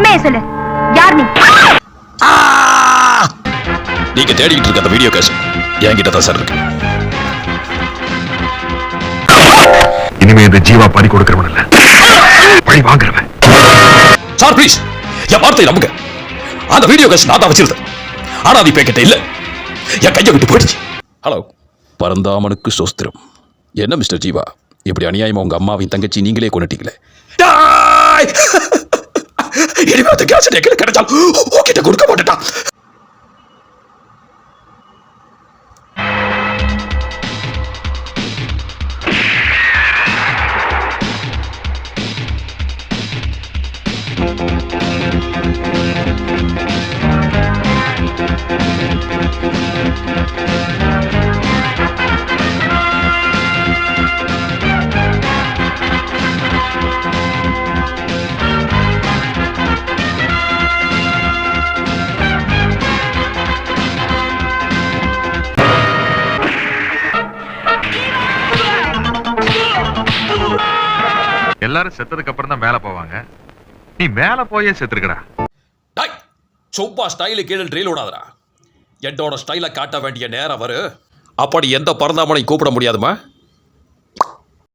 உண்மையை சொல்லு, யார் நீ? நீங்க தேடிக்கிட்டு இருக்க அந்த வீடியோ கேசட் என்கிட்ட தான் சார் இருக்கு. இனிமே இந்த ஜீவா பறி கொடுக்கிறவன் இல்ல, பழி வாங்குறவன். சார் ப்ளீஸ், என் வார்த்தை நம்புங்க. அந்த வீடியோ கேசட் நான் தான் வச்சிருந்தேன். ஆனா அது இப்ப என்கிட்ட இல்ல, என் கையை விட்டு போயிடுச்சு. ஹலோ, பரந்தாமனுக்கு சோஸ்திரம். என்ன மிஸ்டர் ஜீவா, இப்படி அநியாயமா உங்க அம்மாவின் தங்கச்சி நீங்களே கொண்டுட்டீங்களே. இனிமே அந்த கேசட் எங்க கிடைச்சாலும் உங்ககிட்ட கொடுக்க மாட்டேன். எல்லாரும் செத்ததுக்கு அப்புறம் தான் மேல போவாங்க, நீ மேல போயே செத்துருக்கடா. சும்மா ஸ்டைலு கீழே ட்ரீல் விடாதடா. என்னோட ஸ்டைலை காட்ட வேண்டிய நேரம் வரும். அப்படி எந்த பரந்தாமனை கூப்பிட முடியாதுமா?